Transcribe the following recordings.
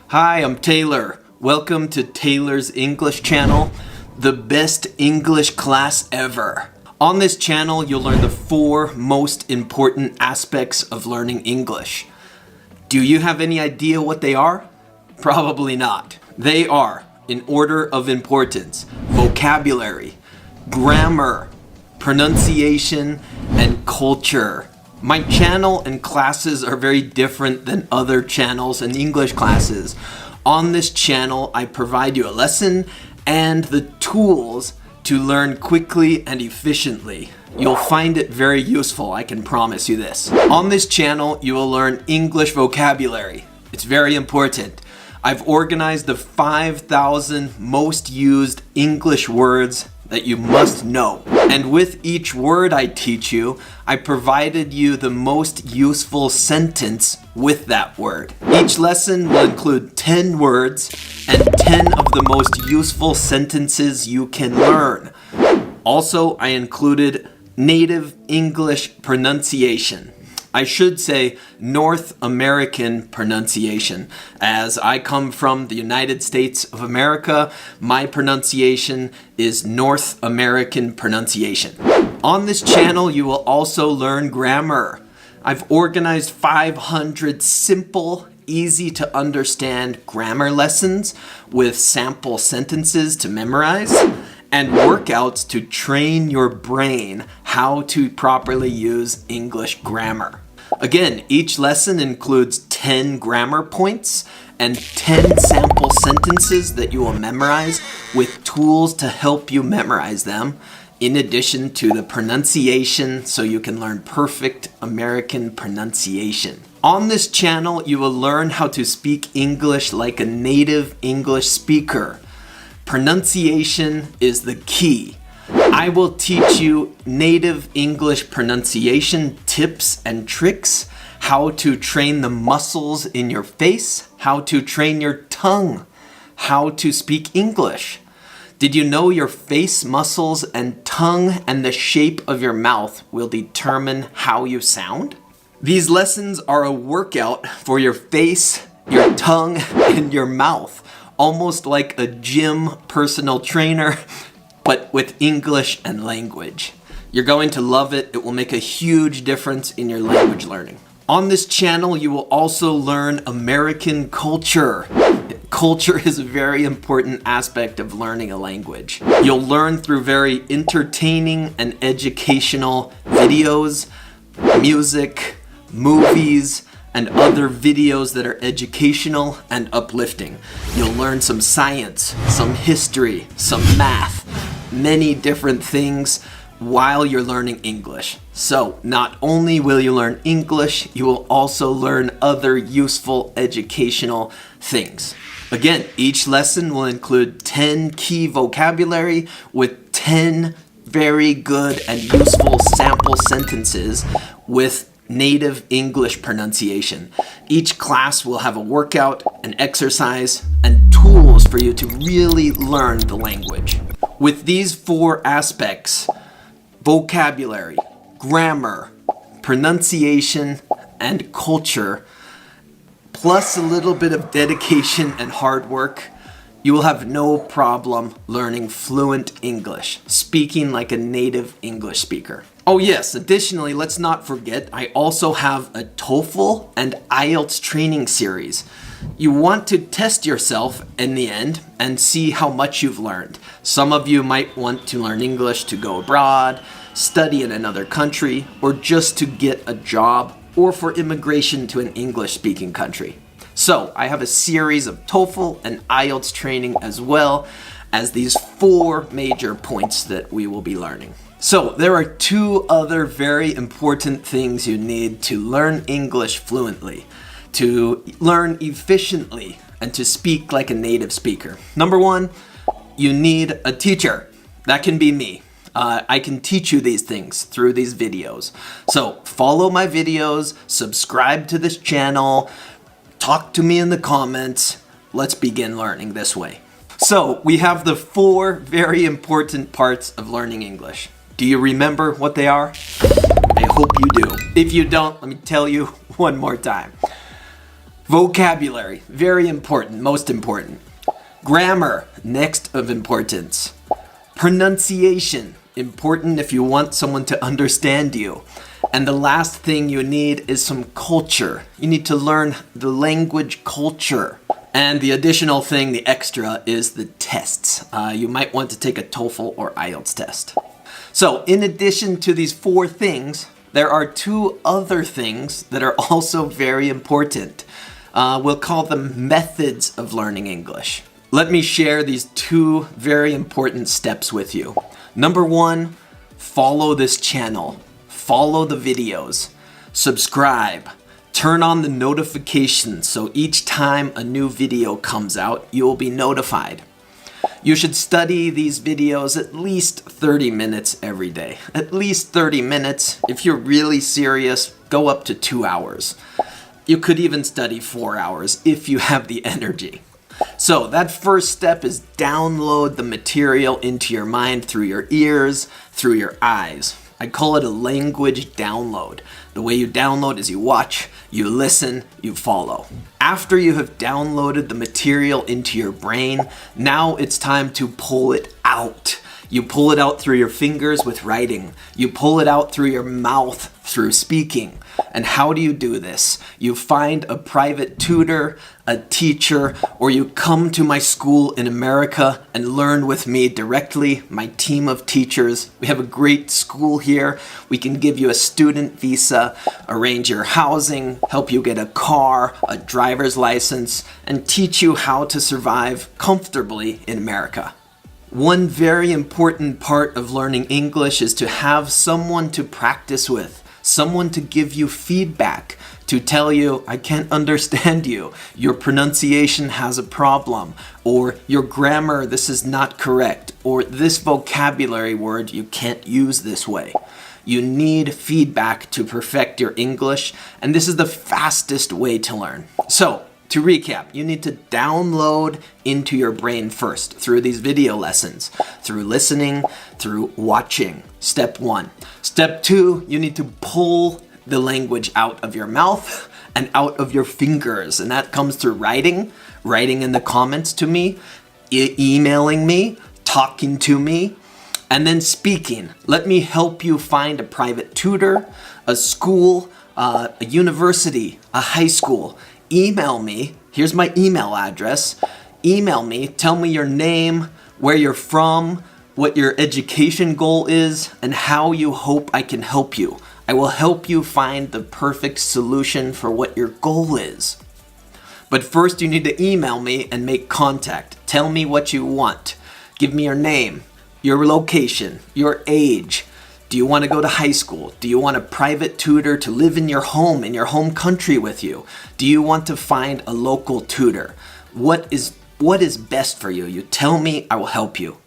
Hi, I'm Taylor. Welcome to Taylor's English channel, the best English class ever. On this channel, you'll learn the 4 most important aspects of learning English. Do you have any idea what they are? Probably not. They are, in order of importance, vocabulary, grammar, pronunciation, and culture. My channel and classes are very different than other channels and English classes. On this channel, I provide you a lesson and the tools to learn quickly and efficiently. You'll find it very useful, I can promise you this. On this channel, you will learn English vocabulary. It's very important. I've organized the 5,000 most used English words that you must know. And with each word I teach you, I provided you the most useful sentence with that word. Each lesson will include 10 words and 10 of the most useful sentences you can learn. Also, I included native English pronunciation. I should say North American pronunciation. As I come from the United States of America, my pronunciation is North American pronunciation. On this channel, you will also learn grammar. I've organized 500 simple, easy to understand grammar lessons with sample sentences to memorize and workouts to train your brain how to properly use English grammar. Again, each lesson includes 10 grammar points and 10 sample sentences that you will memorize with tools to help you memorize them, in addition to the pronunciation so you can learn perfect American pronunciation. On this channel, you will learn how to speak English like a native English speaker. Pronunciation is the key. I will teach you native English pronunciation tips and tricks, how to train the muscles in your face, how to train your tongue, how to speak English. Did you know your face muscles and tongue and the shape of your mouth will determine how you sound? These lessons are a workout for your face, your tongue, and your mouth, almost like a gym personal trainer, but with English and language. You're going to love it. It will make a huge difference in your language learning. On this channel, you will also learn American culture. Culture is a very important aspect of learning a language. You'll learn through very entertaining and educational videos, music, movies, and other videos that are educational and uplifting. You'll learn some science, some history, some math, many different things while you're learning English. So not only will you learn English, you will also learn other useful educational things. Again, each lesson will include 10 key vocabulary with 10 very good and useful sample sentences with native English pronunciation. Each class will have a workout, an exercise, and tools for you to really learn the language. With these 4 aspects, vocabulary, grammar, pronunciation, and culture, plus a little bit of dedication and hard work, you will have no problem learning fluent English, speaking like a native English speaker. Oh yes, additionally, let's not forget, I also have a TOEFL and IELTS training series. You want to test yourself in the end and see how much you've learned. Some of you might want to learn English to go abroad, study in another country, or just to get a job, or for immigration to an English-speaking country. So I have a series of TOEFL and IELTS training as well as these 4 major points that we will be learning. So there are 2 other very important things you need to learn English fluently, to learn efficiently, and to speak like a native speaker. Number 1, you need a teacher. That can be me. I can teach you these things through these videos. So follow my videos, subscribe to this channel, talk to me in the comments. Let's begin learning this way. So we have the 4 very important parts of learning English. Do you remember what they are? I hope you do. If you don't, let me tell you one more time. Vocabulary, very important, most important. Grammar, next of importance. Pronunciation, important if you want someone to understand you. And the last thing you need is some culture. You need to learn the language culture. And the additional thing, the extra, is the tests. You might want to take a TOEFL or IELTS test. So in addition to these 4 things, there are 2 other things that are also very important. We'll call them methods of learning English. Let me share these 2 very important steps with you. Number 1, follow this channel. Follow the videos. Subscribe. Turn on the notifications so each time a new video comes out, you will be notified. You should study these videos at least 30 minutes every day. At least 30 minutes. If you're really serious, go up to 2 hours. You could even study 4 hours if you have the energy. So that first step is download the material into your mind through your ears, through your eyes. I call it a language download. The way you download is you watch, you listen, you follow. After you have downloaded the material into your brain, now it's time to pull it out. You pull it out through your fingers with writing. You pull it out through your mouth through speaking. And how do you do this? You find a private tutor, a teacher, or you come to my school in America and learn with me directly, my team of teachers. We have a great school here. We can give you a student visa, arrange your housing, help you get a car, a driver's license, and teach you how to survive comfortably in America. One very important part of learning English is to have someone to practice with, someone to give you feedback, to tell you, I can't understand you, your pronunciation has a problem, or your grammar, this is not correct, or this vocabulary word you can't use this way. You need feedback to perfect your English, and this is the fastest way to learn. So, to recap, you need to download into your brain first through these video lessons, through listening, through watching. Step 1. Step 2, you need to pull the language out of your mouth and out of your fingers. And that comes through writing in the comments to me, emailing me, talking to me, and then speaking. Let me help you find a private tutor, a school, a university, a high school. Email me. Here's my email address. Email me. Tell me your name, where you're from, what your education goal is, and how you hope I can help you. I will help you find the perfect solution for what your goal is. But first you need to email me and make contact. Tell me what you want. Give me your name, your location, your age. Do you want to go to high school? Do you want a private tutor to live in your home country with you? Do you want to find a local tutor? What is best for you? You tell me, I will help you.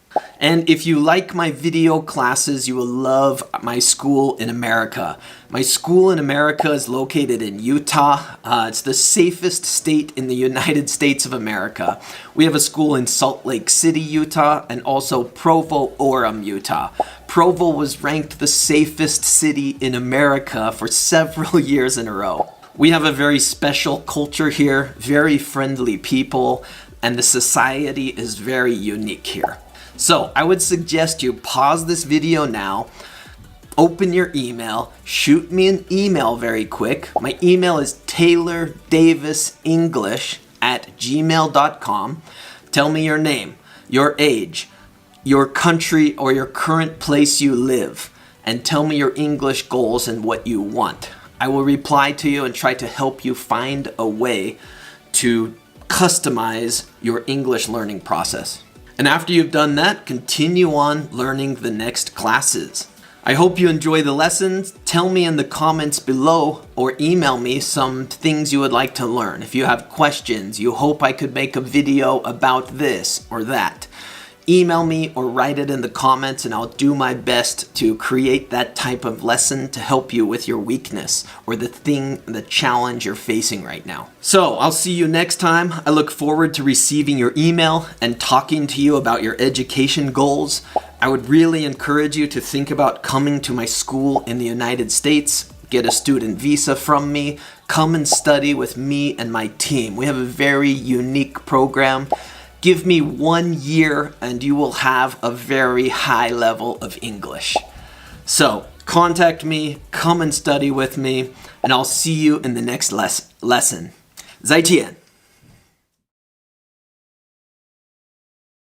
And if you like my video classes, you will love my school in America. My school in America is located in Utah. It's the safest state in the United States of America. We have a school in Salt Lake City, Utah, and also Provo-Orem, Utah. Provo was ranked the safest city in America for several years in a row. We have a very special culture here, very friendly people, and the society is very unique here. So I would suggest you pause this video now, open your email, shoot me an email very quick. My email is taylordavisenglish@gmail.com. Tell me your name, your age, your country or your current place you live, and tell me your English goals and what you want. I will reply to you and try to help you find a way to customize your English learning process. And after you've done that, continue on learning the next classes. I hope you enjoy the lessons. Tell me in the comments below or email me some things you would like to learn. If you have questions, you hope I could make a video about this or that. Email me or write it in the comments and I'll do my best to create that type of lesson to help you with your weakness or the challenge you're facing right now. So I'll see you next time. I look forward to receiving your email and talking to you about your education goals. I would really encourage you to think about coming to my school in the United States. get a student visa from me, come and study with me and my team. We have a very unique program. Give me 1 year and you will have a very high level of English. So contact me, come and study with me, and I'll see you in the next lesson. 再见.